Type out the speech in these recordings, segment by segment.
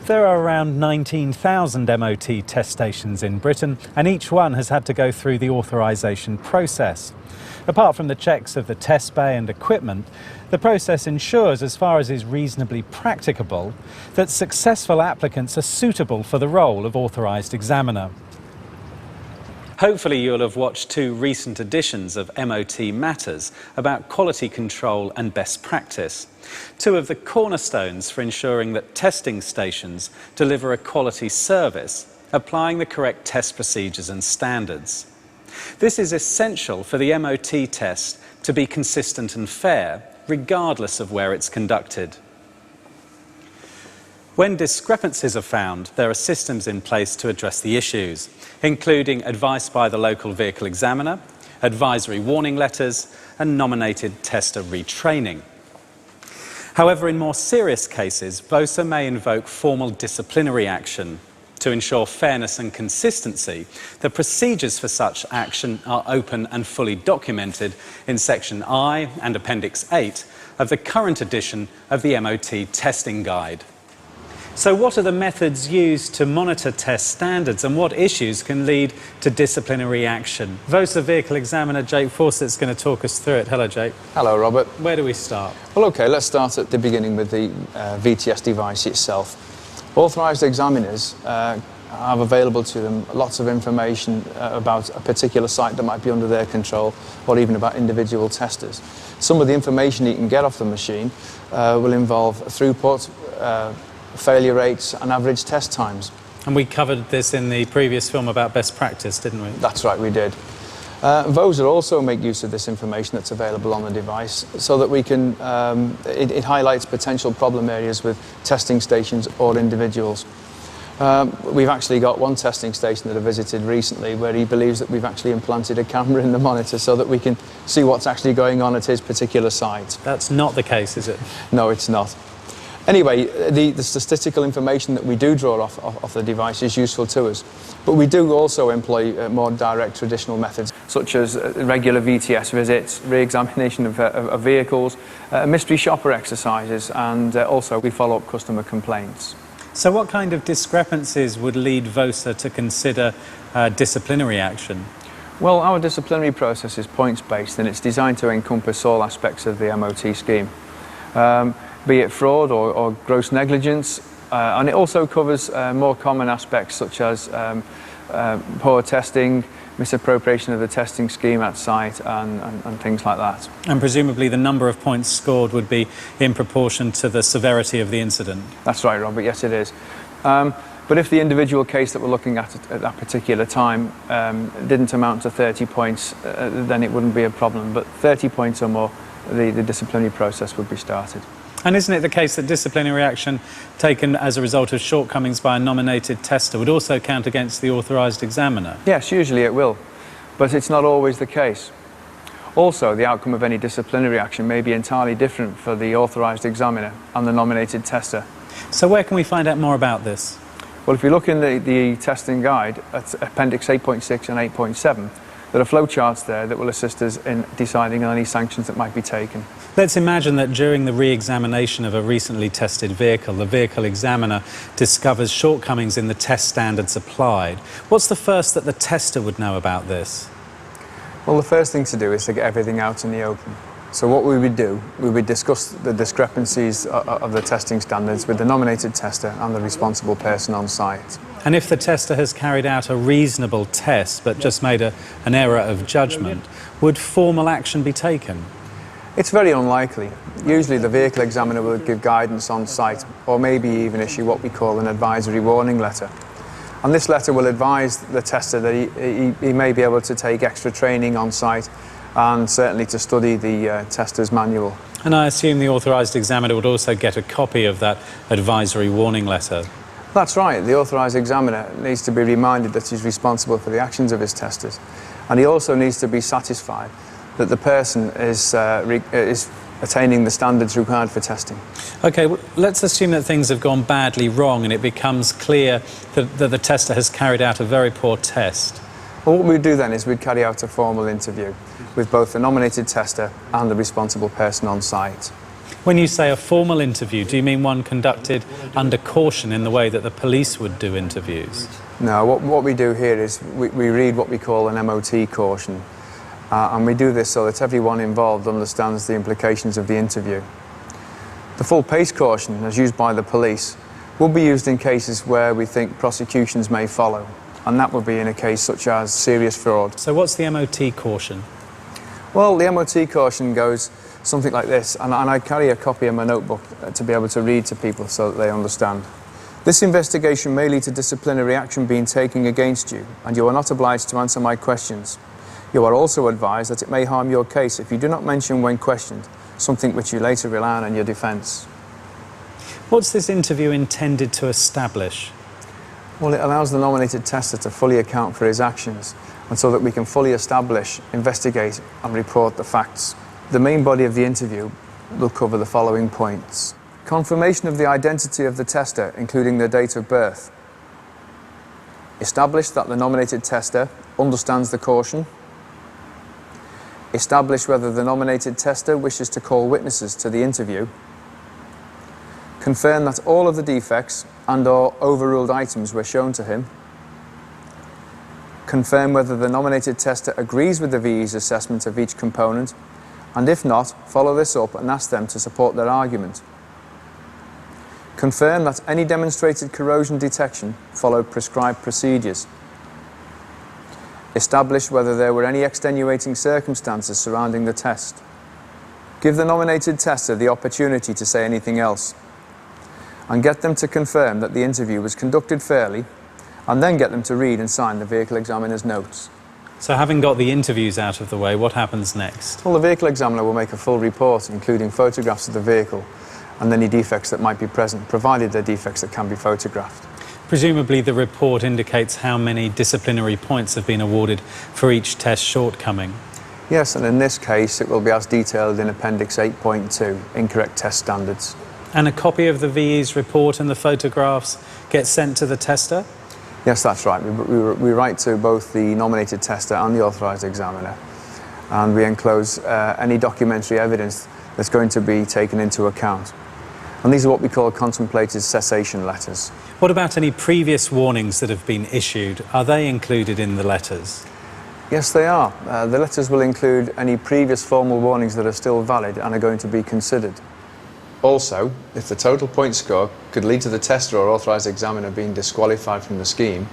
There are around 19,000 MOT test stations in Britain, and each one has had to go through the authorisation process. Apart from the checks of the test bay and equipment, the process ensures, as far as is reasonably practicable, that successful applicants are suitable for the role of authorised examiner. Hopefully you'll have watched two recent editions of MOT Matters about quality control and best practice, two of the cornerstones for ensuring that testing stations deliver a quality service, applying the correct test procedures and standards. This is essential for the MOT test to be consistent and fair, regardless of where it's conducted. When discrepancies are found, there are systems in place to address the issues, including advice by the local vehicle examiner, advisory warning letters, and nominated tester retraining. However, in more serious cases, VOSA may invoke formal disciplinary action. To ensure fairness and consistency, the procedures for such action are open and fully documented in Section I and Appendix 8 of the current edition of the MOT Testing Guide. So what are the methods used to monitor test standards, and what issues can lead to disciplinary action? VOSA vehicle examiner Jake Fawcett's going to talk us through it. Hello, Jake. Hello, Robert. Where do we start? Well, OK, let's start at the beginning with the VTS device itself. Authorised examiners have available to them lots of information about a particular site that might be under their control, or even about individual testers. Some of the information you can get off the machine will involve throughput, failure rates and average test times. And we covered this in the previous film about best practice, didn't we? That's right, we did. VOSA also make use of this information that's available on the device so that we can, it highlights potential problem areas with testing stations or individuals. We've actually got one testing station that I visited recently where he believes that we've actually implanted a camera in the monitor so that we can see what's actually going on at his particular site. That's not the case, is it? No, it's not. Anyway, the statistical information that we do draw off the device is useful to us, but we do also employ more direct traditional methods, such as regular VTS visits, re-examination of vehicles, mystery shopper exercises, and also we follow up customer complaints. So what kind of discrepancies would lead VOSA to consider disciplinary action? Well, our disciplinary process is points-based, and it's designed to encompass all aspects of the MOT scheme. Be it fraud or gross negligence, and it also covers more common aspects such as poor testing, misappropriation of the testing scheme at site, and things like that. And presumably the number of points scored would be in proportion to the severity of the incident. That's right, Robert, yes it is. But if the individual case that we're looking at that particular time didn't amount to 30 points, then it wouldn't be a problem. But 30 points or more, the disciplinary process would be started. And isn't it the case that disciplinary action taken as a result of shortcomings by a nominated tester would also count against the authorised examiner? Yes, usually it will, but it's not always the case. Also, the outcome of any disciplinary action may be entirely different for the authorised examiner and the nominated tester. So where can we find out more about this? Well, if you look in the testing guide at Appendix 8.6 and 8.7, there are flowcharts there that will assist us in deciding on any sanctions that might be taken. Let's imagine that during the re-examination of a recently tested vehicle, the vehicle examiner discovers shortcomings in the test standards applied. What's the first that the tester would know about this? Well, the first thing to do is to get everything out in the open. So what we would do, we would discuss the discrepancies of the testing standards with the nominated tester and the responsible person on site. And if the tester has carried out a reasonable test but just made an error of judgment, would formal action be taken? It's very unlikely. Usually the vehicle examiner will give guidance on site, or maybe even issue what we call an advisory warning letter. And this letter will advise the tester that he may be able to take extra training on site and certainly to study the tester's manual. And I assume the authorised examiner would also get a copy of that advisory warning letter? That's right. The authorised examiner needs to be reminded that he's responsible for the actions of his testers, and he also needs to be satisfied that the person is attaining the standards required for testing. OK, well, let's assume that things have gone badly wrong and it becomes clear that the tester has carried out a very poor test. Well, what we'd do then is we'd carry out a formal interview with both the nominated tester and the responsible person on site. When you say a formal interview, do you mean one conducted under caution in the way that the police would do interviews? No, what we do here is we read what we call an MOT caution. And we do this so that everyone involved understands the implications of the interview. The full PACE caution, as used by the police, will be used in cases where we think prosecutions may follow, and that would be in a case such as serious fraud. So what's the MOT caution? Well, the MOT caution goes something like this, and I carry a copy of my notebook to be able to read to people so that they understand. This investigation may lead to disciplinary action being taken against you, and you are not obliged to answer my questions. You are also advised that it may harm your case if you do not mention when questioned something which you later rely on in your defence. What's this interview intended to establish? Well, it allows the nominated tester to fully account for his actions, and so that we can fully establish, investigate and report the facts. The main body of the interview will cover the following points. Confirmation of the identity of the tester, including their date of birth. Establish that the nominated tester understands the caution. Establish whether the nominated tester wishes to call witnesses to the interview. Confirm that all of the defects and/or overruled items were shown to him. Confirm whether the nominated tester agrees with the VE's assessment of each component, and if not, follow this up and ask them to support their argument. Confirm that any demonstrated corrosion detection followed prescribed procedures. Establish whether there were any extenuating circumstances surrounding the test. Give the nominated tester the opportunity to say anything else, and get them to confirm that the interview was conducted fairly, and then get them to read and sign the vehicle examiner's notes. So having got the interviews out of the way, what happens next? Well, the vehicle examiner will make a full report, including photographs of the vehicle and any defects that might be present, provided they're defects that can be photographed. Presumably the report indicates how many disciplinary points have been awarded for each test shortcoming. Yes, and in this case it will be as detailed in Appendix 8.2, Incorrect Test Standards. And a copy of the VE's report and the photographs get sent to the tester? Yes, that's right. We write to both the nominated tester and the authorised examiner, and we enclose any documentary evidence that's going to be taken into account. And these are what we call contemplated cessation letters. What about any previous warnings that have been issued? Are they included in the letters? Yes, they are. The letters will include any previous formal warnings that are still valid and are going to be considered. Also, if the total point score could lead to the tester or authorised examiner being disqualified from the scheme,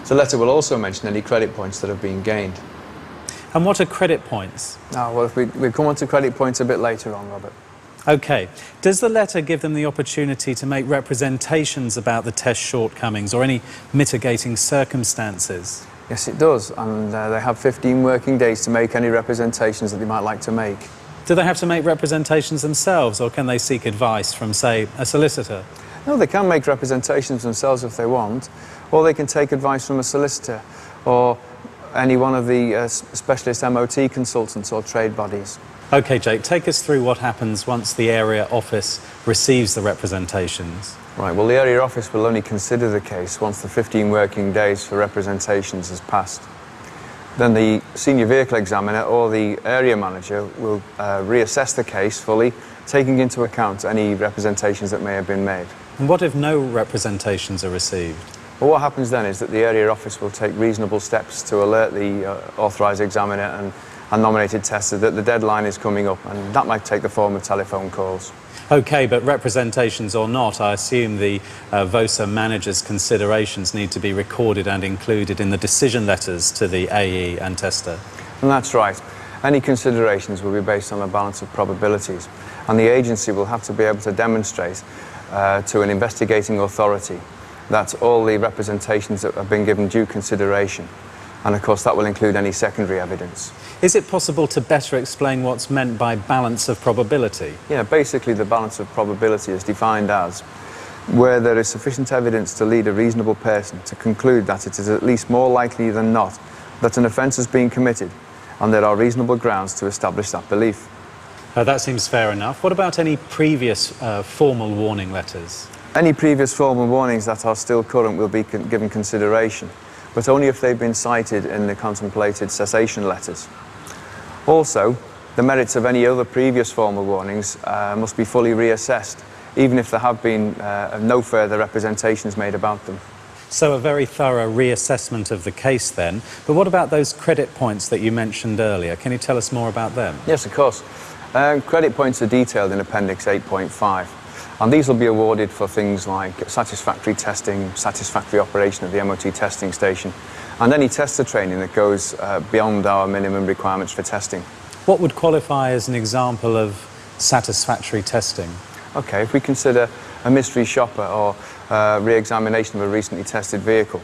the letter will also mention any credit points that have been gained. And what are credit points? Well, if we come on to credit points a bit later on, Robert. OK. Does the letter give them the opportunity to make representations about the test shortcomings or any mitigating circumstances? Yes, it does, and they have 15 working days to make any representations that they might like to make. Do they have to make representations themselves, or can they seek advice from, say, a solicitor? No, they can make representations themselves if they want, or they can take advice from a solicitor or any one of the specialist MOT consultants or trade bodies. OK, Jake, take us through what happens once the area office receives the representations. Right, well, the area office will only consider the case once the 15 working days for representations has passed. Then the senior vehicle examiner or the area manager will reassess the case fully, taking into account any representations that may have been made. And what if no representations are received? Well, what happens then is that the area office will take reasonable steps to alert the authorised examiner and nominated tester that the deadline is coming up, and that might take the form of telephone calls. OK, but representations or not, I assume the VOSA manager's considerations need to be recorded and included in the decision letters to the AE and tester. And that's right. Any considerations will be based on a balance of probabilities, and the agency will have to be able to demonstrate to an investigating authority that all the representations that have been given due consideration. And of course that will include any secondary evidence. Is it possible to better explain what's meant by balance of probability? Yeah, basically the balance of probability is defined as where there is sufficient evidence to lead a reasonable person to conclude that it is at least more likely than not that an offence has been committed, and there are reasonable grounds to establish that belief. That seems fair enough. What about any previous formal warning letters? Any previous formal warnings that are still current will be given consideration, but only if they've been cited in the contemplated cessation letters. Also, the merits of any other previous formal warnings must be fully reassessed, even if there have been no further representations made about them. So a very thorough reassessment of the case then. But what about those credit points that you mentioned earlier? Can you tell us more about them? Yes, of course. Credit points are detailed in Appendix 8.5, and these will be awarded for things like satisfactory testing, satisfactory operation of the MOT testing station, and any tester training that goes beyond our minimum requirements for testing. What would qualify as an example of satisfactory testing? Okay, if we consider a mystery shopper or re-examination of a recently tested vehicle,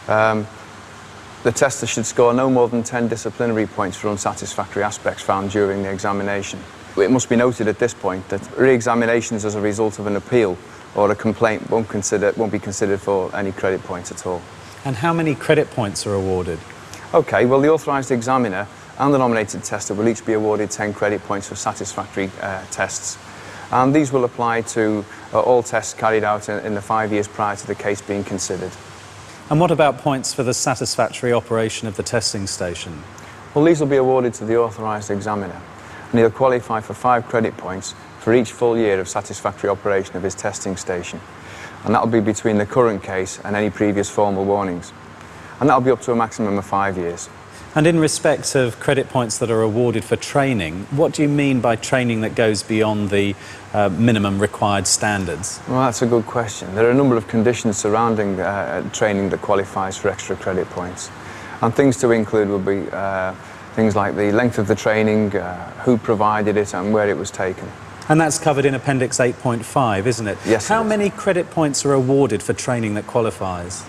the tester should score no more than 10 disciplinary points for unsatisfactory aspects found during the examination. It must be noted at this point that re-examinations as a result of an appeal or a complaint won't be considered for any credit points at all. And how many credit points are awarded? Okay, well, the authorised examiner and the nominated tester will each be awarded 10 credit points for satisfactory tests. And these will apply to all tests carried out in the 5 years prior to the case being considered. And what about points for the satisfactory operation of the testing station? Well, these will be awarded to the authorised examiner, and he'll qualify for 5 credit points for each full year of satisfactory operation of his testing station. And that will be between the current case and any previous formal warnings. And that will be up to a maximum of 5 years. And in respect of credit points that are awarded for training, what do you mean by training that goes beyond the minimum required standards? Well, that's a good question. There are a number of conditions surrounding training that qualifies for extra credit points. And things to include will be things like the length of the training, who provided it and where it was taken. And that's covered in Appendix 8.5, isn't it? Yes. How many credit points are awarded for training that qualifies?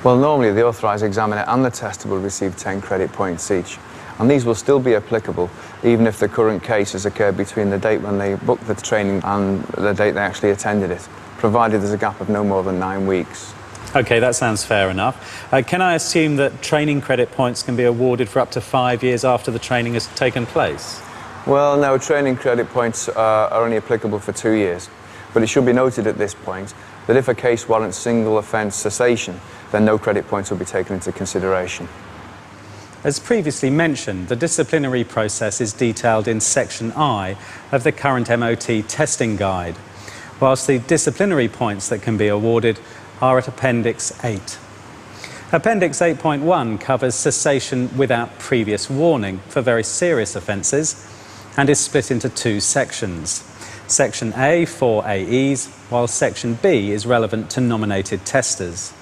Well, normally the authorised examiner and the tester will receive 10 credit points each, and these will still be applicable even if the current case has occurred between the date when they booked the training and the date they actually attended it, provided there's a gap of no more than 9 weeks. OK, that sounds fair enough. Can I assume that training credit points can be awarded for up to 5 years after the training has taken place? Well, no, training credit points are only applicable for 2 years, but it should be noted at this point that if a case warrants single offence cessation, then no credit points will be taken into consideration. As previously mentioned, the disciplinary process is detailed in Section I of the current MOT testing guide, whilst the disciplinary points that can be awarded are at Appendix 8. Appendix 8.1 covers cessation without previous warning for very serious offences and is split into 2 sections. Section A for AEs, while Section B is relevant to nominated testers.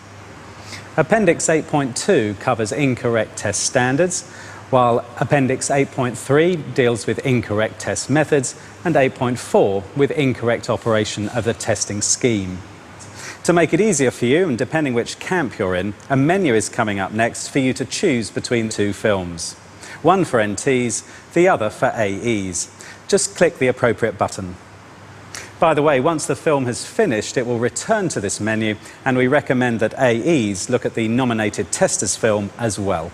Appendix 8.2 covers incorrect test standards, while Appendix 8.3 deals with incorrect test methods and 8.4 with incorrect operation of the testing scheme. To make it easier for you, and depending which camp you're in, a menu is coming up next for you to choose between 2 films. One for NTs, the other for AEs. Just click the appropriate button. By the way, once the film has finished, it will return to this menu, and we recommend that AEs look at the nominated testers film as well.